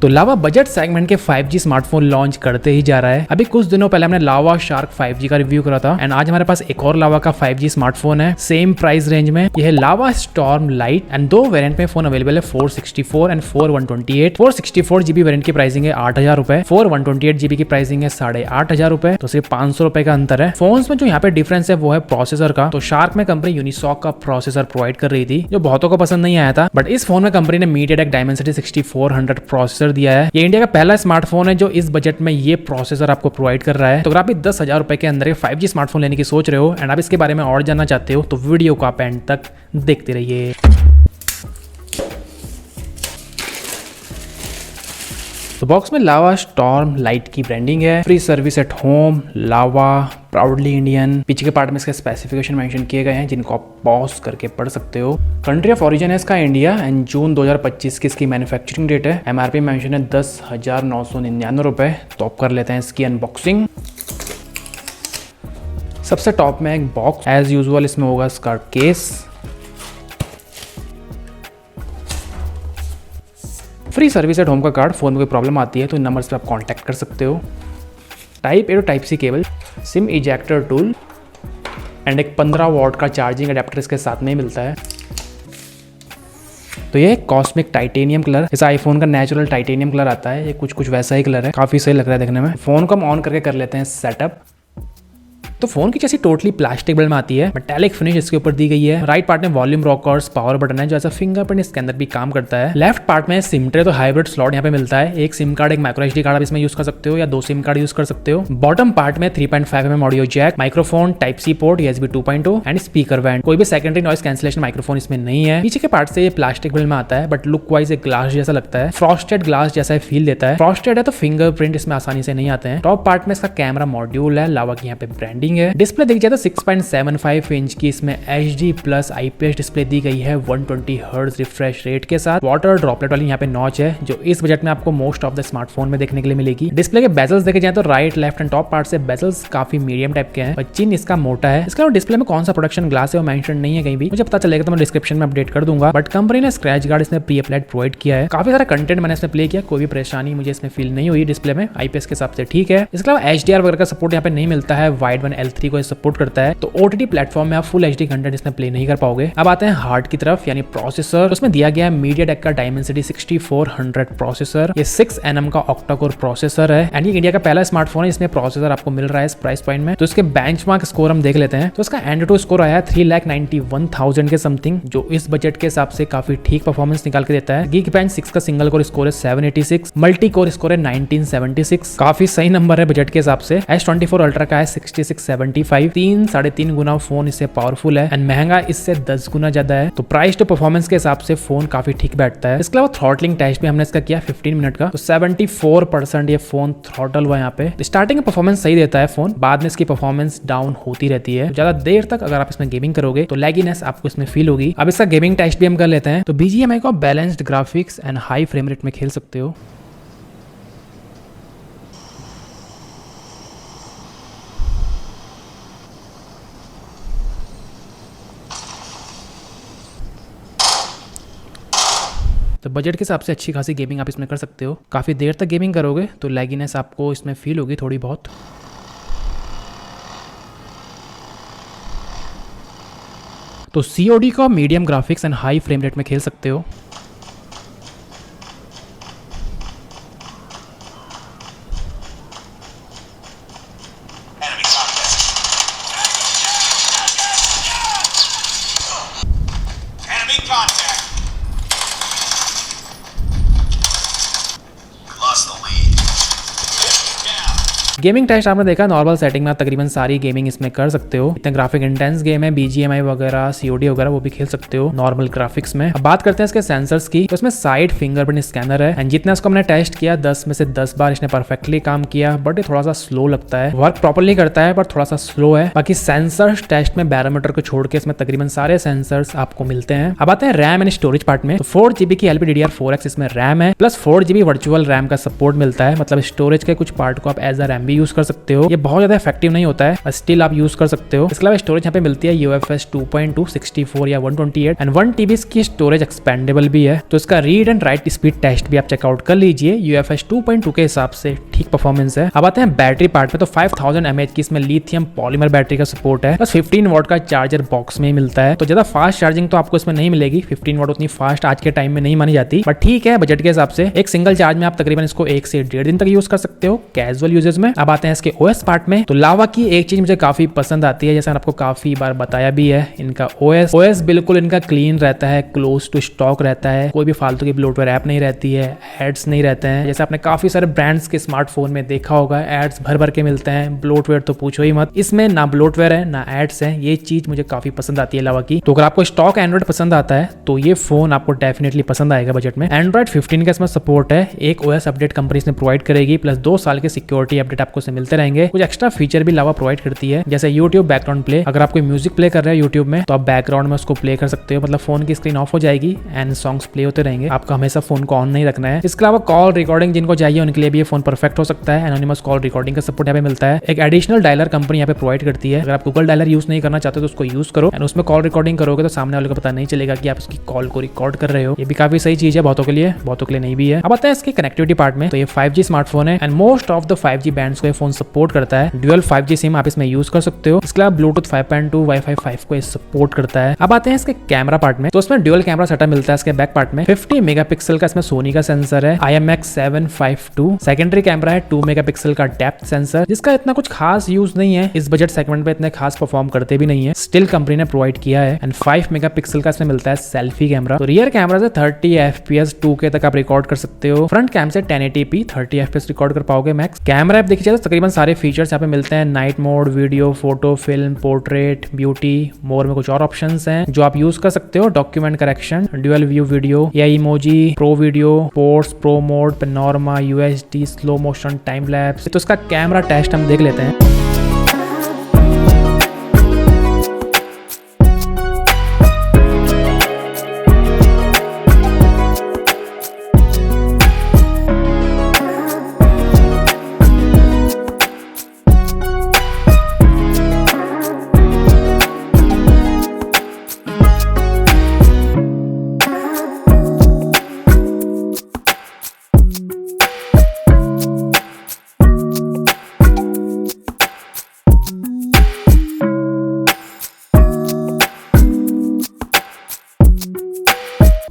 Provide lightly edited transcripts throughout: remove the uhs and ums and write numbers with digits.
तो लावा budget segment के 5G smartphone launch करते ही जा रहा है। अभी कुछ दिनों पहले हमने लावा शार्क 5G का रिव्यू करा था एंड आज हमारे पास एक और लावा का 5G स्मार्टफोन है सेम प्राइस रेंज में। यह है लावा स्टॉर्म लाइट एंड दो वेरिएंट में फोन अवेलेबल है 464 एंड 4128। 464GB वेरिएंट की प्राइसिंग है 8,000 रुपए, 4128GB की प्राइसिंग है 8,500 रुपए, तो सिर्फ 500 रुपए का अंतर है। फोन में जो यहाँ पे डिफरेंस है वो है प्रोसेसर का। तो शार्क में कंपनी यूनिसॉक का प्रोसेसर प्रोवाइड कर रही थी जो बहुतों को पसंद नहीं आया था, बट इस फोन में कंपनी ने मीडियाटेक डायमेंसिटी 6400 प्रोसेसर दिया है। ये इंडिया का पहला स्मार्टफोन है जो इस बजट में ये प्रोसेसर आपको प्रोवाइड कर रहा है। तो अगर आप भी 10,000 रुपए के अंदर 5G स्मार्टफोन लेने की सोच रहे हो एंड आप इसके बारे में और जानना चाहते हो तो वीडियो को आप एंड तक देखते रहिए। तो बॉक्स में लावा स्टॉर्म लाइट की ब्रांडिंग है, free service at home, lava proudly Indian. पीछे के पार्ट में इसके स्पेसिफिकेशन मेंशन किए गए हैं जिनको आप पॉज करके पढ़ सकते हो। कंट्री ऑफ ओरिजिन है इसका इंडिया एंड जून 2025 की इसकी मैन्युफैक्चरिंग डेट है। MRP मेंशन है 10,999 रुपए। तो आप कर लेते हैं इसकी अनबॉक्सिंग। सबसे टॉप में एक बॉक्स, एज यूजुअल इसमें होगा इसका case, free service at home का कार्ड। फोन में कोई प्रॉब्लम आती है तो इन नंबर्स पे आप कांटेक्ट कर सकते हो। Type A to type C cable, SIM ejector tool and एक 15 वॉट का चार्जिंग अडेप्टर इसके साथ में ही मिलता है। तो ये कॉस्मिक टाइटेनियम कलर, इस आईफोन का नेचुरल टाइटेनियम कलर आता है, ये कुछ वैसा ही कलर है, काफी सही लग रहा है देखने में। फोन को हम ऑन करके कर लेते हैं सेटअप। तो फोन की जैसी टोटली प्लास्टिक बिल्ड में आती है, मेटालिक फिनिश इसके ऊपर दी गई है। राइट पार्ट में वॉल्यूम रॉकर्स, पावर बटन है जो ऐसा फिंगरप्रिंट इसके अंदर भी काम करता है। लेफ्ट पार्ट में सिम ट्रे, तो हाइब्रिड स्लॉट यहाँ पे मिलता है। एक सिम कार्ड, एक माइक्रो SD कार्ड आप इसमें यूज कर सकते हो या 2 सिम कार्ड यूज कर सकते हो। बॉटम पार्ट में 3.5mm audio jack, microphone, type C port, USB 2.0 and speaker वैंड। कोई भी सेकेंडरी नॉइस कैंसिलेशन माइक्रोफोन इसमें नहीं है। पीछे के पार्ट से ये प्लास्टिक बिल्ड में आता है बट लुक वाइज एक ग्लास जैसा लगता है, फ्रॉस्टेड ग्लास जैसा फील देता है। फ्रॉस्टेड है तो फिंगरप्रिंट इसमें आसानी से नहीं आते हैं। टॉप पार्ट में इसका कैमरा मॉड्यूल है, लावा की यहाँ पे ब्रांडिंग है। डिस्प्ले देखिए तो 6.75 इंच की इसमें HD+ IPS डिस्प्ले दी गई है 120 हर्ट्ज रिफ्रेश रेट के साथ। वाटर ड्रॉपलेट वाली यहाँ पे नॉच है जो इस बजट में आपको मोस्ट ऑफ द स्मार्टफोन में देखने के लिए मिलेगी। डिस्प्ले के बेजल्स देखे जाए तो right, left and top part से बेजल्स काफी मीडियम टाइप के हैं और चिन इसका मोटा है। इसका डिस्प्ले में कौन सा प्रोडक्शन ग्लास है वो मेंशन नहीं है कहीं भी, मुझे पता चलेगा तो मैं डिस्क्रिप्शन में अपडेट कर दूंगा। बट कंपनी ने स्क्रैच गार्ड इसमें प्री अप्लाइड प्रोवाइड किया है। काफी सारा कंटेंट मैंने इसमें प्ले किया, कोई भी परेशानी मुझे इसमें फील नहीं हुई। डिस्प्ले में IPS के हिसाब से ठीक है। इसके अलावा HDR वगैरह का सपोर्ट यहाँ पे नहीं मिलता है, वाइड वन L3 को सपोर्ट करता है। तो OTT प्लेटफॉर्म में आप फुल HD कंटेंट इसमें प्ले नहीं कर पाओगे। अब आते हैं हार्ड की तरफ यानी प्रोसेसर। उसमें दिया गया है मीडियाटेक का डायमेंसिटी 6400 प्रोसेसर। ये 6nm का ऑक्टा कोर प्रोसेसर है एंड ये इंडिया का पहला स्मार्टफोन है इसमें प्रोसेसर आपको मिल रहा है इस प्राइस पॉइंट में। तो इसके बेंचमार्क स्कोर हम देख लेते हैं। तो इसका एंड्रॉइड स्कोर आया है 3,91,000 के समथिंग, जो इस बजट के हिसाब से काफी ठीक परफॉर्मेंस निकाल के देता है। Geekbench 6 का सिंगल कोर स्कोर है 786, मल्टी कोर स्कोर है 1976, काफी सही नंबर है बजट के हिसाब से। S24 अल्ट्रा का है 6675, 3.5 गुना फोन इससे पावरफुल है एंड महंगा इससे 10 गुना ज्यादा है। तो प्राइस टू परफॉर्मेंस के हिसाब से फोन काफी ठीक बैठता है। इसके अलावा थ्रॉटलिंग टेस्ट भी हमने इसका किया 15 मिनट का, तो 74% ये फोन थ्रॉटल हुआ यहाँ पे। स्टार्टिंग में परफॉर्मेंस सही देता है फोन, बाद में इसकी परफॉर्मेंस डाउन होती रहती है। ज्यादा देर तक अगर आप इसमें गेमिंग करोगे तो लैगीनेस आपको इसमें फील होगी। अब इसका गेमिंग टेस्ट भी हम कर लेते हैं। तो BGMI को balanced graphics and high frame rate में खेल सकते हो। तो बजट के हिसाब से अच्छी खासी गेमिंग आप इसमें कर सकते हो। काफ़ी देर तक गेमिंग करोगे तो लैगीनेस आपको इसमें फील होगी थोड़ी बहुत। तो COD का medium graphics and high frame rate में खेल सकते हो। गेमिंग टेस्ट आपने देखा, नॉर्मल सेटिंग में आप तकरीबन सारी गेमिंग इसमें कर सकते हो। इतने ग्राफिक इंटेंस गेम है, BGMI वगैरह COD वगैरह वो भी खेल सकते हो नॉर्मल ग्राफिक्स में। अब बात करते हैं इसके सेंसर्स की। तो इसमें साइड फिंगरप्रिंट स्कैनर है एंड जितना इसको हमने टेस्ट किया 10 में से 10 बार इसने परफेक्टली काम किया, बट ये थोड़ा सा स्लो लगता है। वर्क प्रॉपरली करता है पर थोड़ा सा स्लो है। बाकी सेंसर्स टेस्ट में बैरोमीटर को छोड़ के इसमें तकरीबन सारे सेंसर्स आपको मिलते हैं। अब आते हैं रैम एंड स्टोरेज पार्ट में। तो 4GB की LPDDR4X इसमें रैम है, प्लस 4GB वर्चुअल रैम का सपोर्ट मिलता है। मतलब स्टोरेज के कुछ पार्ट को आप एज अ रैम भी यूज कर सकते हो। ये बहुत ज्यादा इफेक्टिव नहीं होता है, स्टिल आप यूज कर सकते हो। इसके अलावा स्टोरेज यहाँ पे मिलती है UFS 2.2 64 या 128 एंड 1 TB की स्टोरेज एक्सपेंडेबल भी है। तो इसका read and write speed test भी आप चेकआउट कर लीजिए। UFS 2.2 के हिसाब से ठीक परफॉर्मेंस है। अब आते हैं बैटरी पार्ट में, तो 5000 mAh की इसमें लिथियम पॉलीमर बैटरी का सपोर्ट है, बस 15 वॉट का चार्जर बॉक्स में ही मिलता है। तो ज्यादा फास्ट चार्जिंग तो आपको इसमें नहीं मिलेगी, 15 वॉट उतनी फास्ट आज के टाइम में नहीं मानी जाती, बट ठीक है बजट के हिसाब से। एक सिंगल चार्ज में आप तकरीबन इसको 1 से 1.5 दिन तक यूज कर सकते हो कैजुअल यूजेस में। अब आते हैं इसके OS पार्ट में, तो लावा की एक चीज मुझे काफी पसंद आती है, जैसे आपको काफी बार बताया भी है, इनका OS बिल्कुल इनका क्लीन रहता है, क्लोज टू स्टॉक रहता है, कोई भी फालतू की ब्लोटवेयर ऐप नहीं रहती है, एड्स नहीं रहते हैं। जैसे आपने काफी सारे ब्रांड्स के स्मार्टफोन में देखा होगा, एड्स भर भर के मिलते हैं, ब्लोटवेयर तो पूछो ही मत। इसमें ना ब्लोटवेयर है ना एड्स है, ये चीज मुझे काफी पसंद आती है लावा की। तो अगर आपको स्टॉक एंड्रॉइड पसंद आता है तो ये फोन आपको डेफिनेटली पसंद आएगा बजट में। एंड्रॉइड 15 का इसमें सपोर्ट है, एक OS अपडेट कंपनी इसमें प्रोवाइड करेगी, प्लस 2 साल के सिक्योरिटी अपडेट आपको से मिलते रहेंगे। कुछ एक्स्ट्रा फीचर भी लावा प्रोवाइड करती है, जैसे यूट्यूब बैकग्राउंड प्ले। अगर आप कोई म्यूजिक प्ले कर रहे हो यूट्यूब में तो आप बैकग्राउंड में उसको प्ले कर सकते हो, मतलब फोन की स्क्रीन ऑफ हो जाएगी एंड सॉन्ग्स प्ले होते रहेंगे, आपको हमेशा फोन को ऑन नहीं रखना है। इसके अलावा कॉल रिकॉर्डिंग जिनको चाहिए उनके लिए भी ये फोन परफेक्ट हो सकता है, एनोनिमस कॉल रिकॉर्डिंग का सपोर्ट यहाँ पे मिलता है। एक एडिशनल डायलर कंपनी यहाँ पे प्रोवाइड करती है, अगर आप गूगल डायलर यूज नहीं करना चाहते तो उसको यूज करो एंड उसमें कॉल रिकॉर्डिंग करोगे तो सामने वाले को पता नहीं चलेगा कि आप उसकी कॉल को रिकॉर्ड कर रहे हो। ये भी काफी सही चीज है बहुतों के लिए, बहुतों के लिए नहीं भी है। अब आते हैं इसकी कनेक्टिविटी पार्ट में, तो ये 5G स्मार्टफोन है and most of the 5G bands को ये फोन सपोर्ट करता है। ड्यूअल 5G सिम आप इसमें यूज कर सकते हो। इसके अलावा ब्लूटूथ 5.2 Wi-Fi 5 को सपोर्ट करता है। अब आते हैं इसके कैमरा पार्ट में, तो इसमें ड्यूअल कैमरा सेटअप मिलता है। इसके बैक पार्ट में 50 मेगापिक्सल का इसमें सोनी का सेंसर है, IMX752। सेकेंडरी कैमरा है 2 मेगापिक्सल का डेप्थ सेंसर, जिसका इतना कुछ खास यूज नहीं है, इस बजट सेगमेंट पे इतने खास परफॉर्म करते भी नहीं है, स्टिल कंपनी ने प्रोवाइड किया है। एंड 5 मेगापिक्सल का इसमें मिलता है सेल्फी कैमरा। तो रियर कैमरा से 30 FPS 2K तक आप रिकॉर्ड कर सकते हो, फ्रंट कैम से 1080p 30 FPS रिकॉर्ड कर पाओगे मैक्स। कैमरा ऐप देखिए जाए तो तकरीबन सारे फीचर्स यहाँ पे मिलते हैं, night mode, video, photo, film, portrait, beauty, more में कुछ और ऑप्शंस हैं जो आप यूज कर सकते हो। Document correction, dual view video या emoji, pro video, ports, pro mode, panorama, UHD, slow motion, time lapse. तो इसका कैमरा टेस्ट हम देख लेते हैं।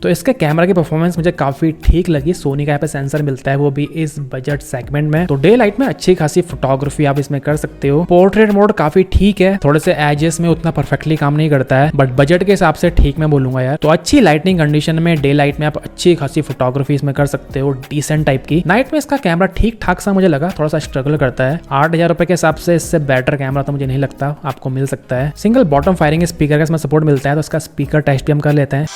तो इसके कैमरा की परफॉर्मेंस मुझे काफी ठीक लगी। सोनी का यहाँ पे सेंसर मिलता है, वो भी इस बजट सेगमेंट में। तो डे लाइट में अच्छी खासी फोटोग्राफी आप इसमें कर सकते हो। पोर्ट्रेट मोड काफी ठीक है, थोड़े से एजेस में उतना परफेक्टली काम नहीं करता है, बट बजट के हिसाब से ठीक मैं बोलूंगा यार। तो अच्छी लाइटनिंग कंडीशन में डे लाइट में आप अच्छी खासी फोटोग्राफी इसमें कर सकते हो, डिसेंट टाइप की। नाइट में इसका कैमरा ठीक ठाक सा मुझे लगा, थोड़ा सा स्ट्रगल करता है। 8000 रुपए के हिसाब से इससे बेटर कैमरा तो मुझे नहीं लगता आपको मिल सकता है। सिंगल बॉटम फायरिंग स्पीकर का इसमें सपोर्ट मिलता है, तो इसका स्पीकर टेस्ट भी हम कर लेते हैं।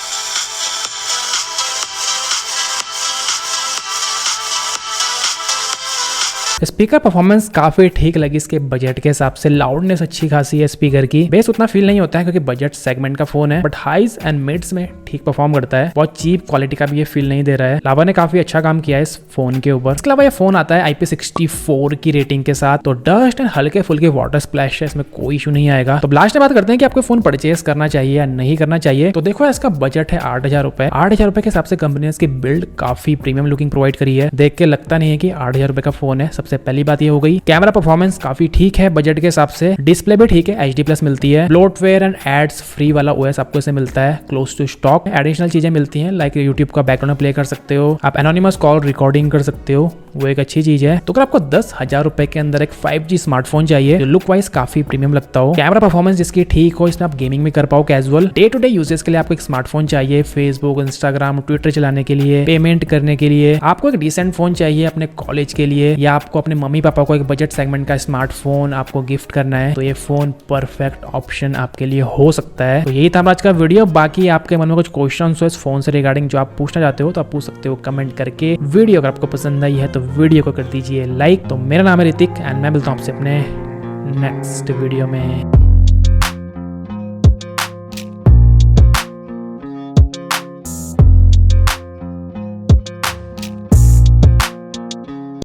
स्पीकर परफॉर्मेंस काफी ठीक लगी इसके बजट के हिसाब से। लाउडनेस अच्छी खासी है स्पीकर की, बेस उतना फील नहीं होता है क्योंकि बजट सेगमेंट का फोन है, बट हाइज एंड मिड्स में ठीक परफॉर्म करता है। बहुत चीप क्वालिटी का भी ये फील नहीं दे रहा है। लावा ने काफी अच्छा काम किया है इस फोन के ऊपर। इसके अलावा ये फोन आता है IP64 की रेटिंग के साथ, तो डस्ट एंड हल्के फुल्के वाटर स्प्लैश है, इसमें कोई इशू नहीं आएगा। तो लास्ट में बात करते हैं कि आपको फोन परचेज करना चाहिए या नहीं करना चाहिए। तो देखो इसका बजट है 8000 रुपए। 8000 रुपए के हिसाब से कंपनी ने इसकी बिल्ड काफी प्रीमियम लुकिंग प्रोवाइड करी है, देख के लगता नहीं है कि 8000 रुपए का फोन है। सबसे पहली बात ये हो गई। कैमरा परफॉर्मेंस काफी ठीक है बजट के हिसाब से, डिस्प्ले भी ठीक है, HD+ मिलती है। ब्लोटवेयर एंड एड्स फ्री वाला OS आपको इसे मिलता है, क्लोज टू स्टॉक। एडिशनल चीजें मिलती हैं लाइक यूट्यूब का बैकग्राउंड प्ले कर सकते हो, आप एनोनिमस कॉल रिकॉर्डिंग कर सकते हो, वो एक अच्छी चीज है। तो अगर आपको 10,000 रुपए के अंदर एक 5G स्मार्टफोन चाहिए जो लुक वाइज काफी प्रीमियम लगता हो, कैमरा परफॉर्मेंस जिसकी ठीक हो, इसमें आप गेमिंग में कर पाओ casual, day to day uses के लिए आपको एक स्मार्टफोन चाहिए, फेसबुक, इंस्टाग्राम, ट्विटर चलाने के लिए, पेमेंट करने के लिए, आपको एक डिसेंट फोन चाहिए अपने कॉलेज के लिए, या आपको अपने मम्मी पापा को एक बजट सेगमेंट का स्मार्टफोन आपको गिफ्ट करना है, तो ये फोन परफेक्ट ऑप्शन आपके लिए हो सकता है। तो यही था आज का वीडियो। बाकी आपके मन में कुछ क्वेश्चन हो इस फोन से रिगार्डिंग जो आप पूछना चाहते हो तो आप पूछ सकते हो कमेंट करके। वीडियो अगर आपको पसंद आई है तो वीडियो को कर दीजिए लाइक। तो मेरा नाम है ऋतिक एंड मैं मिलता हूँ आपसे अपने नेक्स्ट वीडियो में।